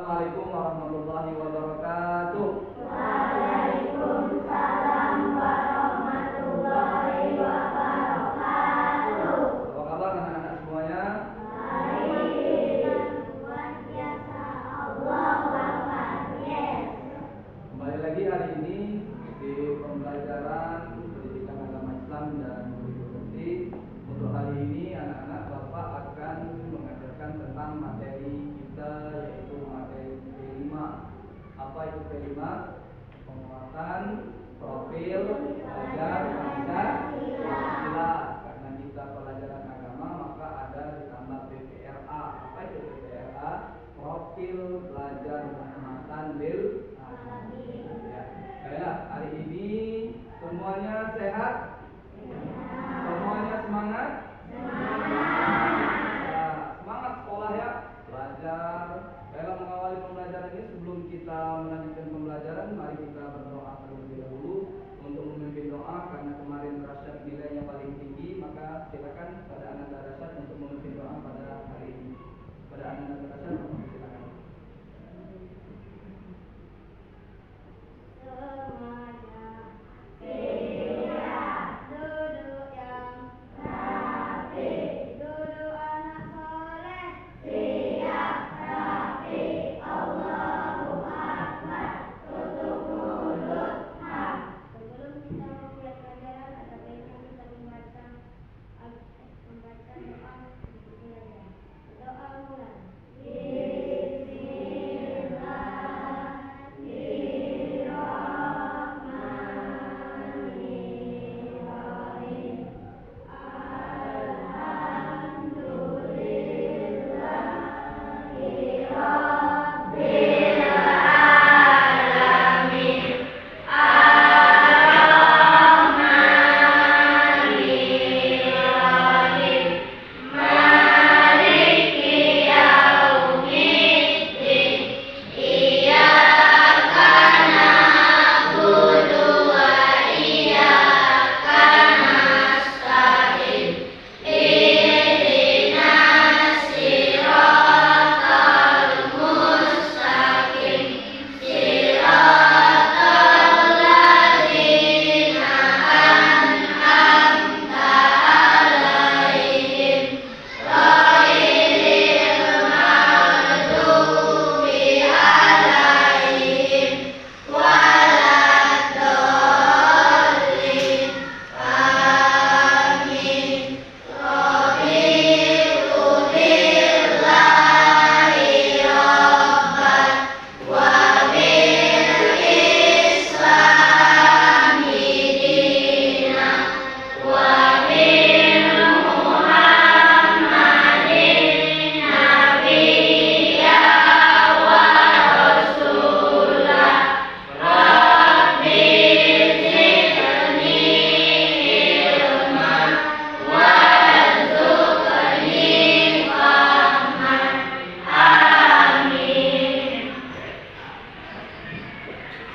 Assalamualaikum warahmatullahi wabarakatuh. Waalaikumsalam warahmatullahi wabarakatuh. Apa kabar anak-anak semuanya? Baik, luar biasa. Allahu Akbar. Yes. Kembali lagi hari ini di pembelajaran pendidikan agama Islam dan Budi. Untuk hari ini anak-anak Bapak akan mengajarkan tentang materi kita, yaitu materi P5. Apa itu P5? Penguatan profil belajar Pancasila. Karena kita pelajaran agama maka ada ditambah PPRA. Apa itu PPRA? Profil belajar penguatan bil. Ya. Baiklah, hari ini semuanya sehat? Semuanya semangat? Ya, semangat sekolah ya, belajar. Dalam mengawali pembelajaran ini, sebelum kita melanjutkan pembelajaran, mari kita berdoa terlebih dahulu untuk memimpin doa. Karena kemarin Rasyad nilainya paling tinggi, maka silakan pada anak Rasyad untuk memimpin doa pada hari ini. Pada anak Rasyad, silakan. Semuanya siap, duduk yang rapi, duduk anak soleh, siap rapi. Allahu Akbar, tutup mulut. Sebelum kita memulai pelajaran, ada baiknya kita membaca doa pelajaran. Doa mulai.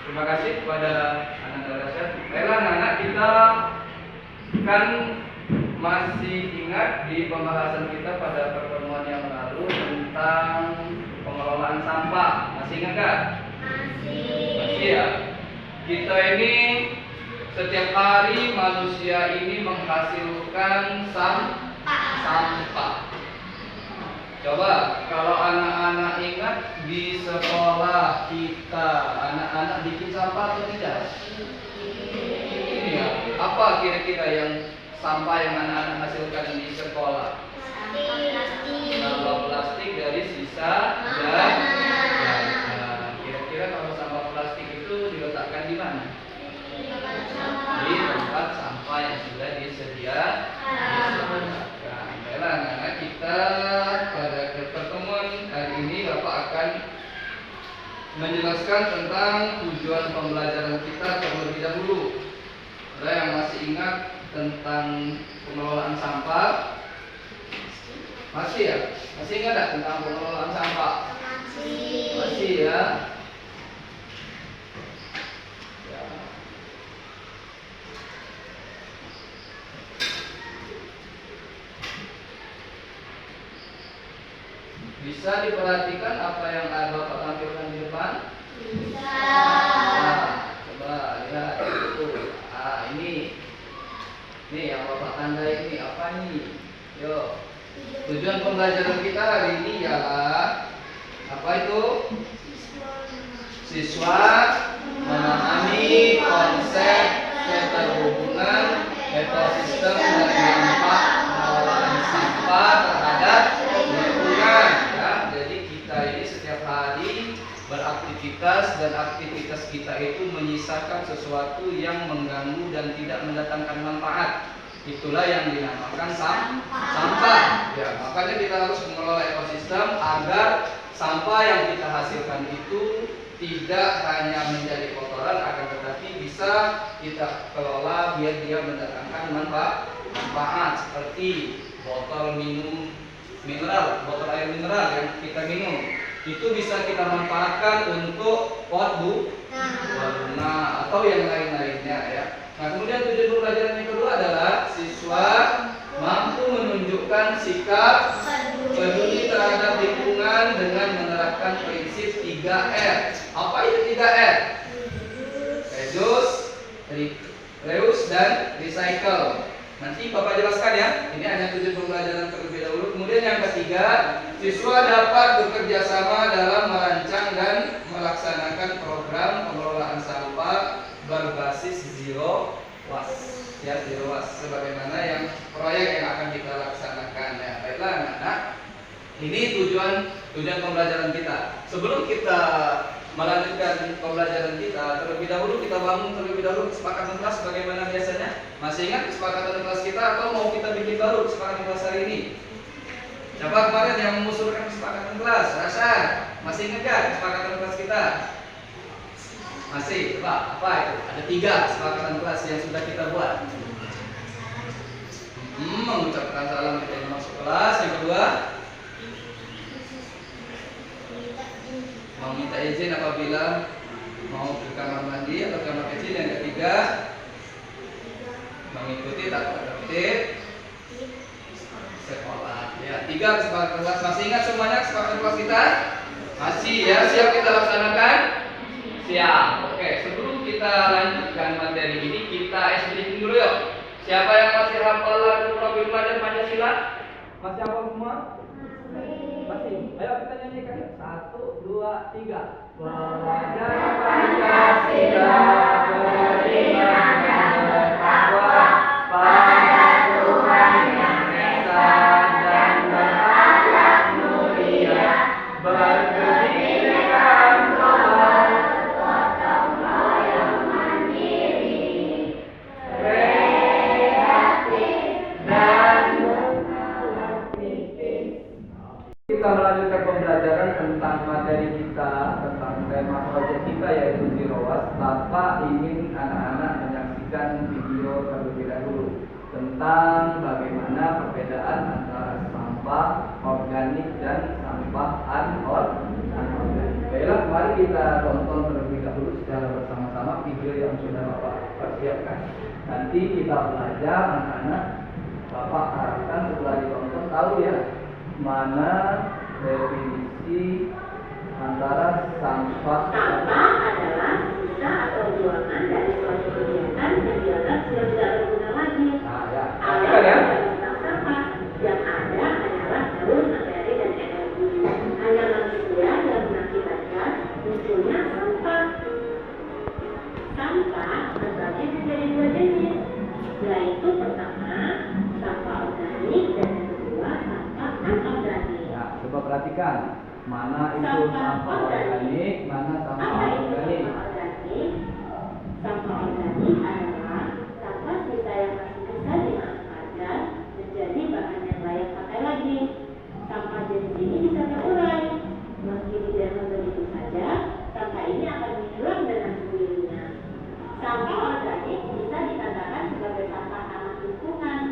Terima kasih kepada anak Rasyad. Baiklah anak-anak, kita kan masih ingat di pembahasan kita pada pertemuan yang lalu tentang pengelolaan sampah. Masih ingat kan? Masih ya. Kita ini setiap hari manusia ini menghasilkan sampah. Coba kalau anak-anak ingat di sekolah kita, anak-anak bikin sampah atau tidak? Ini ya. Apa kira-kira yang sampah yang anak-anak hasilkan di sekolah? Sampah plastik dari sisa dan kira-kira kalau sampah plastik itu diletakkan di mana? Di tempat sampah yang sudah disediakan. Baiklah anak-anak, kita pada pertemuan hari ini Bapak akan menjelaskan tentang tujuan pembelajaran kita terlebih dahulu. Ada yang masih ingat tentang pengelolaan sampah? Masih ya? Masih ingat tak tentang pengelolaan sampah? Masih ya? Di Bisa diperhatikan apa yang Bapak tampilkan di depan? Bisa. Coba lihat itu. Ini yang Bapak tandai ini apa nih? Yo. Tujuan pembelajaran kita hari ini ialah apa itu? Siswa memahami konsep keterhubungan ekosistem dan dampak pengelolaan sampah terhadap lingkungan. Ya, jadi kita ini setiap hari beraktivitas dan aktivitas kita itu menyisakan sesuatu yang mengganggu dan tidak mendatangkan manfaat. Itulah yang dinamakan sampah. Ya, makanya kita harus mengelola ekosistem agar sampah yang kita hasilkan itu tidak hanya menjadi kotoran, akan tetapi bisa kita kelola biar dia mendatangkan manfaat seperti botol minum mineral, botol air mineral yang kita minum. Itu bisa kita manfaatkan untuk pot bunga atau yang lain-lainnya ya. Nah, kemudian tujuan pembelajaran yang kedua adalah siswa mampu menunjukkan sikap peduli terhadap lingkungan dengan menerapkan prinsip 3R. Apa itu 3R? Reuse dan recycle. Nanti Bapak jelaskan ya. Ini hanya tujuan pembelajaran terlebih dahulu. Kemudian yang ketiga, siswa dapat bekerja sama dalam merancang dan melaksanakan program pengelolaan sampah berbasis zero waste. Ya, zero waste sebagaimana yang proyek yang akan kita laksanakan ya. Baiklah anak-anak. Ini tujuan pembelajaran kita. Sebelum kita melanjutkan pembelajaran kita, terlebih dahulu kita bangun terlebih dahulu kesepakatan kelas bagaimana biasanya. Masih ingat kesepakatan kelas kita atau mau kita bikin baru kesepakatan kelas hari ini? Siapa kemarin yang mengusulkan kesepakatan kelas? Rasa masih ingat kan kesepakatan kelas kita? Masih, coba apa itu? Ada 3 kesepakatan kelas yang sudah kita buat. Mengucapkan salam ketika masuk kelas. Yang kedua, meminta izin apabila mau ke kamar mandi atau kamar kecil. Yang ketiga, mengikuti tata tertib sekolah. Ya, 3 kesepakatan kelas. Masih ingat semuanya kesepakatan kelas kita? Masih ya, siap kita laksanakan? Siap. Oke, sebelum kita lanjutkan materi ini, kita explain dulu yuk. Siapa yang masih hafal lagu Robin Belajar Pancasila? Masih hafal semua? Masih. Ayo kita nyanyikan yuk. 1, 2, 3. Belajar Pancasila, beriman dan bertakwa pada Tuhan yang Esa dan berakhlak mulia, berkebinekaan global, gotong royong mandiri, kreatif dan aktivis. Kita melanjutkan pembelajaran tentang materi kita, tentang tema proyek kita yaitu Zero Waste. Bapak ingin anak-anak menyaksikan video terlebih dahulu tentang bagaimana perbedaan antara sampah organik dan sampah anorganik. Baiklah, mari kita tonton terlebih dahulu secara bersama-sama video yang sudah Bapak persiapkan. Nanti kita belajar anak-anak. Bapak harapkan setelah ditonton tahu ya mana definisi antara sampah. Sampah adalah sisa atau buangan dari suatu kegiatan yang dianggap sudah tidak berguna lagi. Ya. Alat tentang sampah yang ada hanyalah jalur materi dan energi. Hanya manusia yang mengakibatkan munculnya sampah. Sampah terbagi menjadi 2 jenis, yaitu pertama sampah organik dan yang kedua sampah anorganik. Ya, coba perhatikan mana itu sampah organik, mana sampah anorganik. Sampah organik adalah sampah sisa yang masih bisa dimanfaatkan menjadi bahan yang layak pakai lagi. Sampah jenis ini bisa terurai. Meski dibiarkan begitu saja, sampah ini akan hilang dengan sendirinya. Sampah organik bisa dikatakan sebagai sampah ramah lingkungan,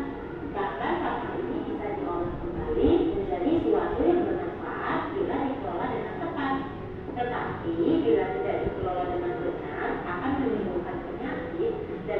karena sampah ini bisa diolah kembali menjadi suatu yang bermanfaat bila dikelola dengan tepat. Tetapi bila tidak dikelola dengan benar, akan menimbulkan penyakit dan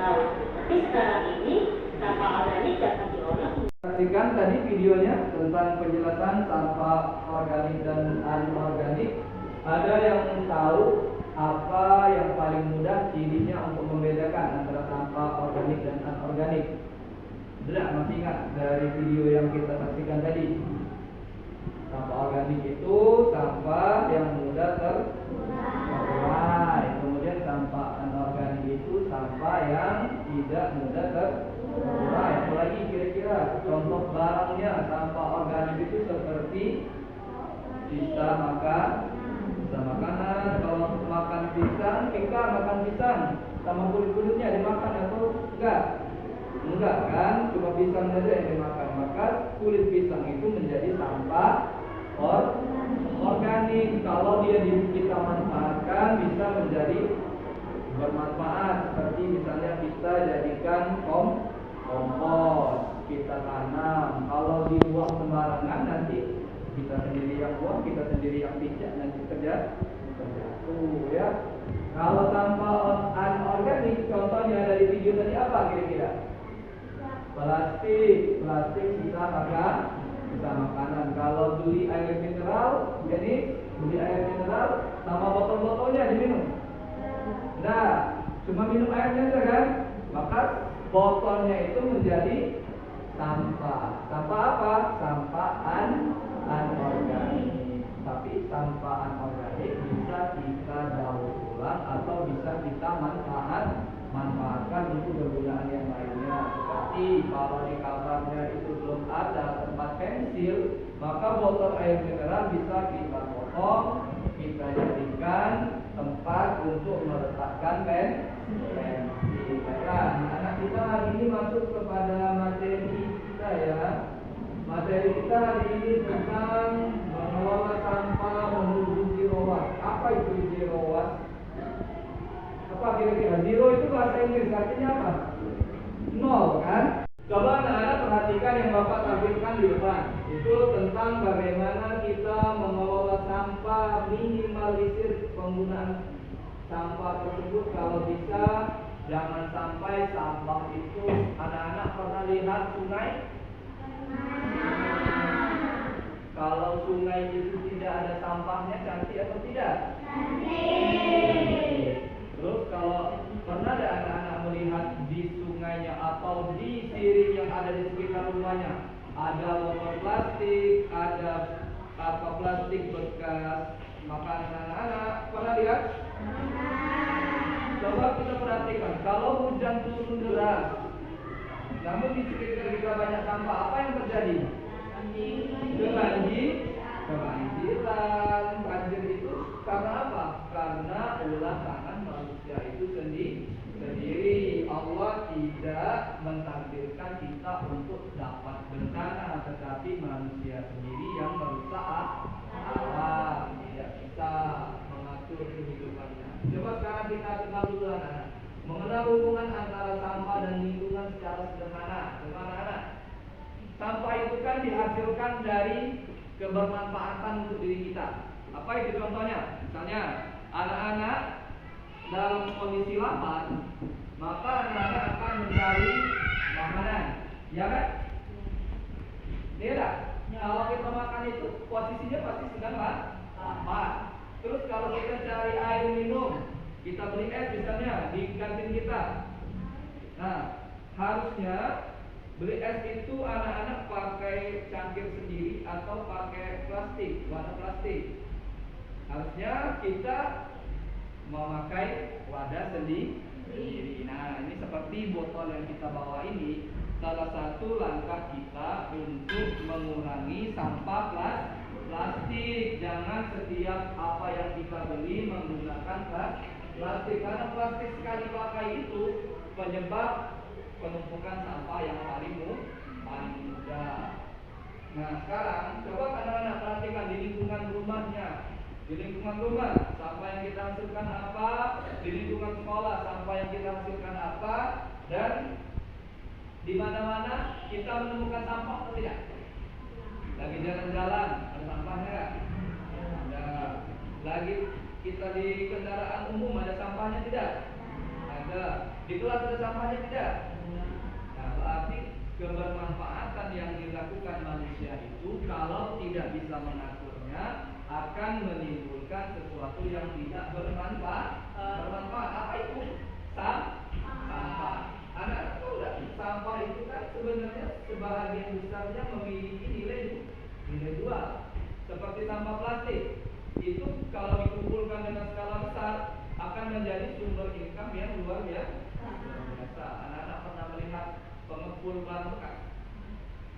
mineral. Tapi sekarang ini sampah organik dapat diolah. Saksikan tadi videonya tentang penjelasan sampah organik dan anorganik. Ada yang tahu apa yang paling mudah cirinya untuk membedakan antara sampah organik dan anorganik? Tidak, masih ingat dari video yang kita saksikan tadi? Sampah organik itu sampah yang mudah terurai. Kemudian sampah anorganik itu sampah yang tidak mudah terurai. Apalagi kira-kira contoh barangnya sampah organik itu seperti sisa makanan. Kalau makan pisang, kita makan pisang sama kulit-kulitnya dimakan atau enggak? Enggak kan, cuma pisang saja yang dimakan. Maka kulit pisang itu menjadi sampah organik. Kalau dia kita manfaatkan bisa menjadi bermanfaat, seperti misalnya kita jadikan kompos, kita tanam. Kalau dibuang sembarangan nanti kita sendiri yang buang, kita sendiri yang pijak, nanti terjatuh ya. Kalau sampah anorganik, contohnya dari video tadi apa kira-kira? Plastik sisa makanan. Kalau beli air mineral, jadi beli air mineral sama botol-botolnya diminum. Nah, cuma minum airnya saja kan? Maka botolnya itu menjadi sampah. Sampah apa? Sampah anorganik. Tapi sampah anorganik bisa kita daur ulang atau bisa kita manfaatkan untuk kegunaan yang lainnya. Seperti kalau di kamarnya itu belum ada tempat pensil, maka botol air mineral bisa kita potong, kita jadikan tempat untuk meletakkan pensil. Anak kita hari ini masuk kepada materi kita ya. Materi kita hari ini tentang mengelola sampah menuju zero waste. Apa itu zero waste? Apa kira-kira? Zero itu bahasa Inggris artinya apa? Nol kan? Coba anak-anak perhatikan yang Bapak tampilkan di depan. Itu tentang bagaimana kita mengelola sampah, minimalisir penggunaan sampah tersebut. Kalau bisa jangan sampai sampah itu, anak-anak pernah lihat sungai? Kalau sungai itu tidak ada sampahnya, cantik atau tidak? Cantik. Terus kalau pernah ada anak-anak melihat di sungainya atau di siring yang ada di sekitar rumahnya ada botol plastik, ada plastik bekas makanan anak-anak, pernah lihat? Coba kita perhatikan, kalau hujan turun deras, namun di sekitar kita banyak sampah, apa yang terjadi? Kebanjiran. Banjir itu karena apa? Karena ulah tangan manusia itu sendiri. Allah tidak mentakdirkan kita untuk dapat bencana, tetapi manusia sendiri yang merusak alam, tidak bisa mengatur kehidupannya. Coba sekarang kita kenal dulu anak-anak, mengenal hubungan antara sampah dan lingkungan secara sederhana. Anak-anak, sampah itu kan dihasilkan dari kebermanfaatan untuk diri kita. Apa itu contohnya? Misalnya anak-anak dalam kondisi lapar, maka anak-anak akan mencari makanan, ya kan? Tidak. Kalau kita makan itu posisinya pasti sedang lapar. Terus kalau kita cari air minum, kita beli es misalnya di kantin kita. Nah, harusnya beli es itu anak-anak pakai cangkir sendiri atau pakai plastik, wadah plastik. Harusnya kita memakai wadah sendiri. Nah, ini seperti botol yang kita bawa ini, salah satu langkah kita untuk mengurangi sampah plastik. Jangan setiap apa yang kita beli menggunakan plastik, karena plastik sekali pakai itu penyebab penumpukan sampah yang paling mudah. Nah, sekarang coba anak-anak perhatikan di lingkungan rumahnya. Di lingkungan rumah, sampah yang kita hasilkan apa? Di lingkungan sekolah, sampah yang kita hasilkan apa? Dan di mana-mana kita menemukan sampah atau tidak? Lagi jalan-jalan, ada sampahnya nggak? Ada. Lagi kita di kendaraan umum, ada sampahnya tidak? Ada. Ada. Di kelas ada sampahnya tidak? Nah, berarti kebermanfaatan yang dilakukan manusia itu kalau tidak bisa mengaturnya akan menimbulkan sesuatu yang tidak bermanfaat. Apa itu? Sampah. Anak-anak tahu nggak? Sampah itu kan sebenarnya sebahagian besarnya memiliki nilai jual. Seperti sampah plastik, itu kalau dikumpulkan dengan skala besar akan menjadi sumber income yang luar biasa. Anak-anak pernah melihat pengepul barang bekas?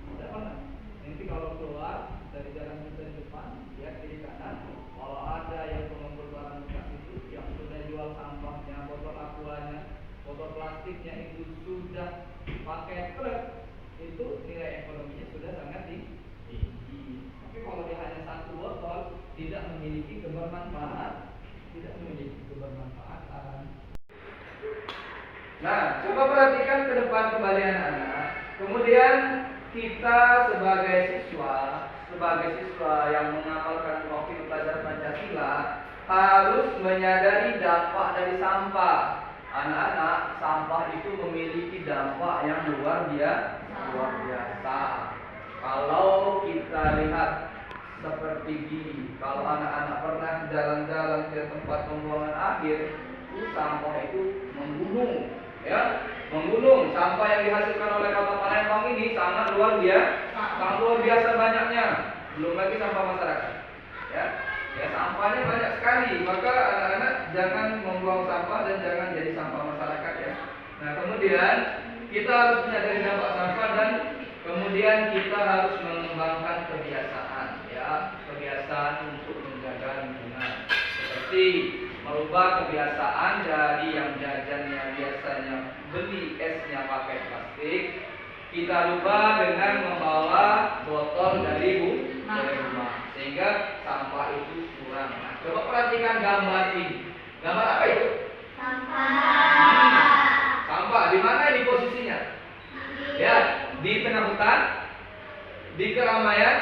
Tidak pernah. Nanti kalau keluar dari jalan kita di depan, ya kiri kanan, kalau ada yang pengepul barang bekas itu yang sudah jual sampahnya, botol aquanya, botol plastiknya itu sudah pakai truk, itu nilai ekonominya sudah sangat tinggi. Tapi kalau dia hanya satu botol, tidak memiliki kebermanfaatan. Nah, coba perhatikan ke depan kembali anak-anak. Kemudian kita sebagai siswa yang mengamalkan profil pelajar Pancasila harus menyadari dampak dari sampah. Anak-anak, sampah itu memiliki dampak yang luar biasa. Kalau kita lihat seperti gini, kalau anak-anak pernah jalan-jalan ke tempat pembuangan akhir, itu sampah itu menggunung. Sampah yang dihasilkan oleh Kota Palembang ini sangat luar biasa banyaknya. Belum lagi sampah masyarakat. Ya, sampahnya banyak sekali. Maka anak-anak jangan membuang sampah dan jangan jadi sampah masyarakat ya. Nah, kemudian kita harus menyadari dampak sampah dan kemudian kita harus mengembangkan kebiasaan untuk menjaga lingkungan. Seperti merubah kebiasaan dari yang jajannya biasanya beli esnya pakai plastik, kita rubah dengan membawa botol dari rumah, sehingga sampah itu kurang. Nah, coba perhatikan gambar ini. Gambar apa itu? Sampah. Di mana ini posisinya? Ya, di tengah hutan, di keramaian,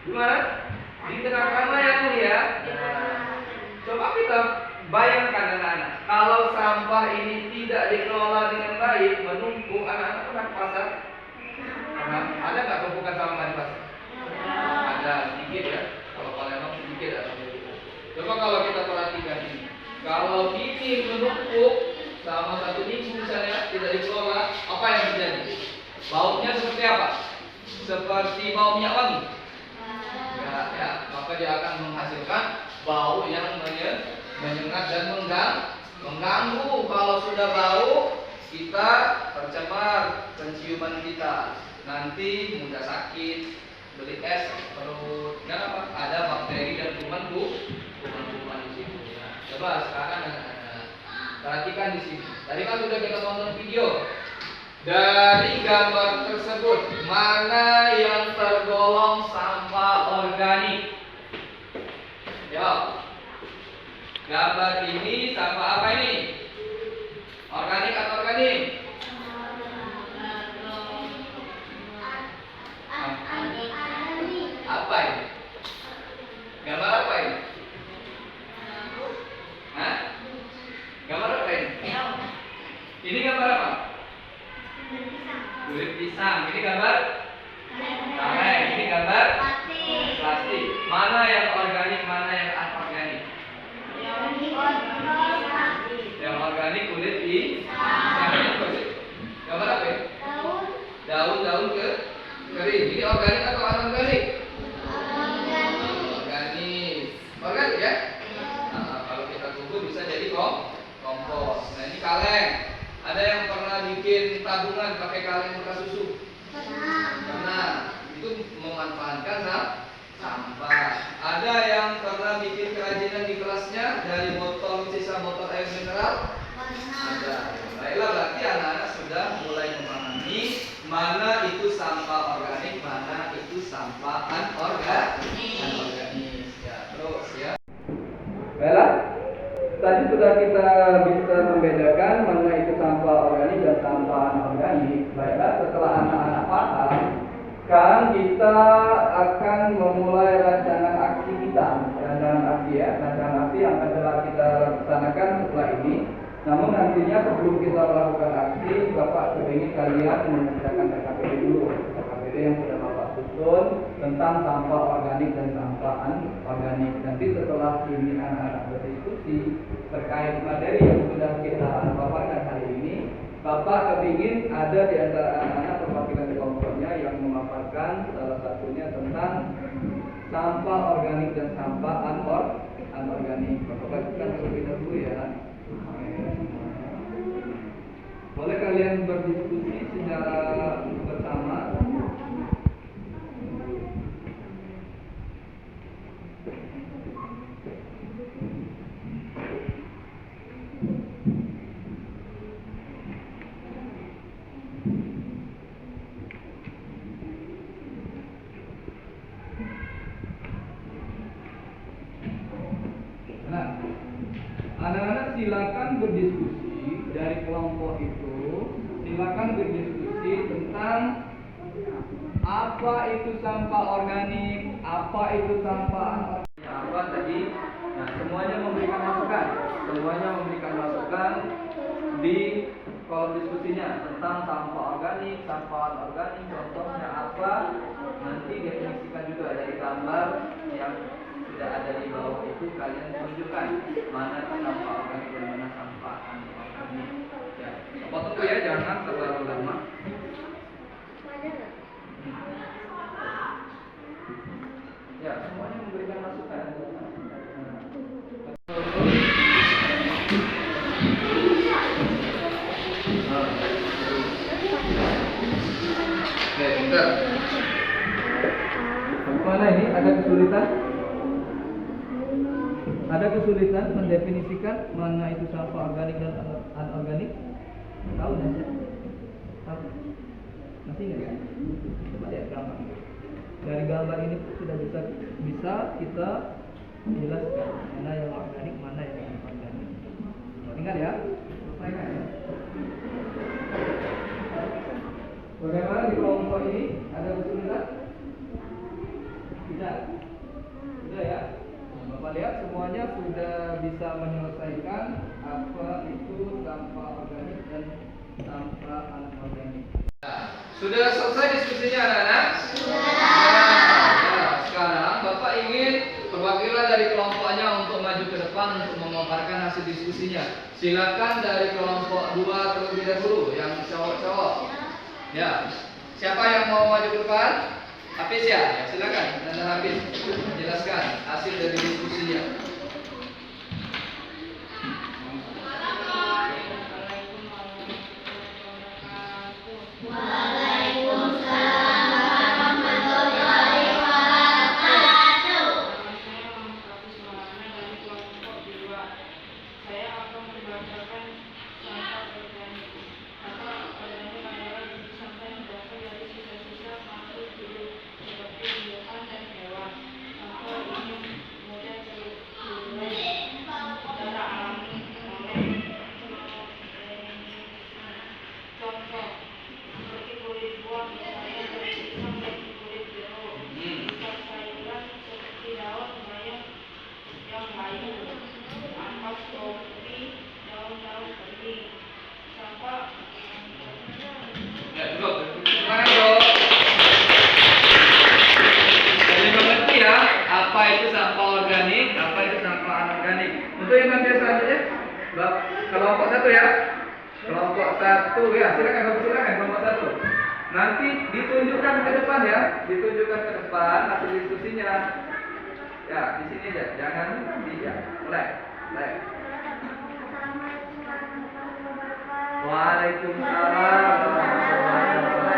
di mana? Di tengah keramaian ya. Coba kita bayangkan anak-anak, kalau sampah ini tidak dikelola dengan baik, menumpuk, anak-anak pernah ke pasar? Ada nggak tumpukan sampah di pasar? Ada sedikit ya. Kalau Palembang sedikit ada. Coba kalau kita perhatikan ini, kalau ini menumpuk selama 1 minggu misalnya tidak dikelola, apa yang terjadi? Baunya seperti apa? Seperti bau minyak wangi. Ya, maka dia akan menghasilkan bau yang menyengat dan mengganggu. Kalau sudah bau, kita tercemar penciuman kita. Nanti mudah sakit, beli es perut. Kenapa? Ada bakteri dan kuman-kuman di situ. Nah, coba sekarang perhatikan di sini. Tadi kan sudah kita tonton video. Dari gambar tersebut, mana yang tergolong sampah organik? Jawab. Gambar ini sampah apa ini? Organik atau organik? Apa ini? Gambar apa ini? Hah? Gambar apa ini? Ini gambar apa? Kulit pisang. Ini gambar kaleng. Ini gambar plastik. Mana yang organik, mana yang anorganik? Yang organik kulit pisang. Gambar apa ya? Daun kering. Ini organik atau anorganik? Organik ya? Nah, kalau kita kubur bisa jadi kompos. Nah, ini kaleng. Ada yang pernah bikin tabungan pakai kaleng bekas susu? Pernah. Itu memanfaatkan sampah. Ada yang pernah bikin kerajinan di kelasnya dari sisa botol air mineral? Ada. Baiklah, berarti anak-anak sudah mulai memahami mana itu sampah organik, mana itu sampah anorganik. Ya, terus ya. Baiklah. Tadi sudah kita bisa membedakan mana itu sampah organik dan sampah anorganik. Baiklah, setelah anak-anak paham, sekarang kita akan memulai rancangan aksi kita. Rancangan aksi yang akan kita laksanakan setelah ini. Namun nanti kalian mengerjakan RKPD dulu. RKPD yang sudah Bapak susun tentang sampah organik dan sampah anorganik. Nanti setelah ini anak-anak berdiskusi terkait materi yang sudah kita paparkan hari ini, Bapak kepingin ada di antara anak-anak perwakilan kelompoknya yang memaparkan salah satunya tentang sampah organik dan sampah anorganik. Bapak bacakan terlebih dahulu ya. Boleh kalian berdiskusi secara bersama. Nah, anak-anak silakan berdiskusi dari kelompok itu. Silakan berdiskusi tentang apa itu sampah organik, apa itu sampah anorganik, apa tadi. Nah, semuanya memberikan masukan. Semuanya memberikan masukan di kolom diskusinya tentang sampah organik, sampah anorganik, contohnya apa. Nanti definisikan juga dari gambar yang sudah ada di bawah itu, kalian tunjukkan mana sampah organik dan mana sampah anorganik. Ya, Bapak tunggu ya, jangan terlalu lama. Ya, semuanya memberikan masukan. Oke, bentar. Mana ini? Ada kesulitan? Ada kesulitan mendefinisikan mana itu sampah organik dan anorganik? Tahu nggak? Tahu? Masih nggak ya? Coba lihat gambar. Dari gambar ini sudah bisa kita jelaskan mana yang organik, mana yang anorganik. Ingat ya? Ingat ya? Bagaimana di kelompok ini? Ada kesulitan? Tidak. Sudah ya? Bapak lihat semuanya sudah bisa menyelesaikan apa itu sampah organik dan sampah anorganik. Sudah selesai diskusinya anak-anak? Sudah. Nah, sekarang Bapak ingin perwakilan dari kelompoknya untuk maju ke depan untuk memaparkan hasil diskusinya. Silakan dari kelompok 2 terlebih dahulu, yang cowok-cowok. Ya, siapa yang mau maju ke depan? Hafiz ya, silakan. Dan Hafiz menjelaskan hasil dari diskusinya. Untuk yang nanti selanjutnya, kelompok 1 ya. Kelompok 1 ya, silakan kelompok 1. Nanti ditunjukkan ke depan ya, ditunjukkan ke depan hasil diskusinya. Ya, di sini aja, jangan di ya. Mulai. Waalaikumsalam warahmatullahi wabarakatuh.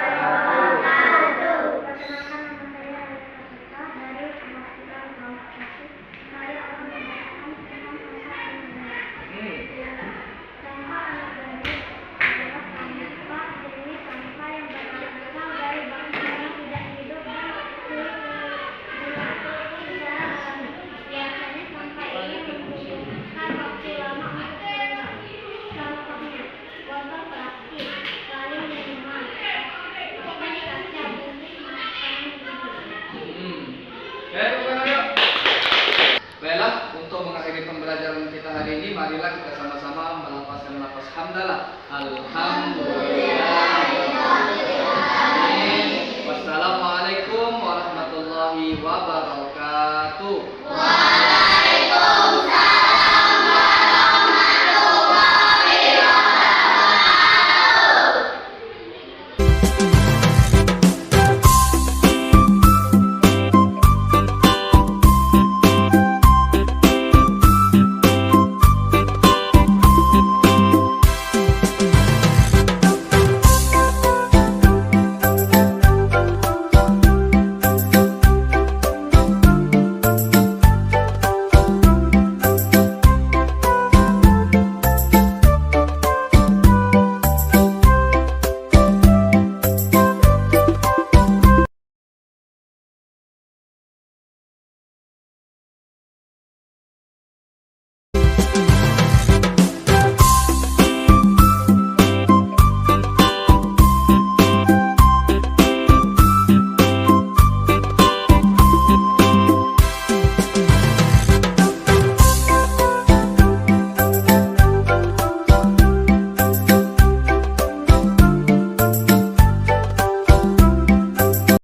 Baiklah, untuk mengakhiri pembelajaran kita hari ini, marilah kita sama-sama melafazkan lafaz hamdalah. Alhamdulillah. Wassalamualaikum warahmatullahi wabarakatuh.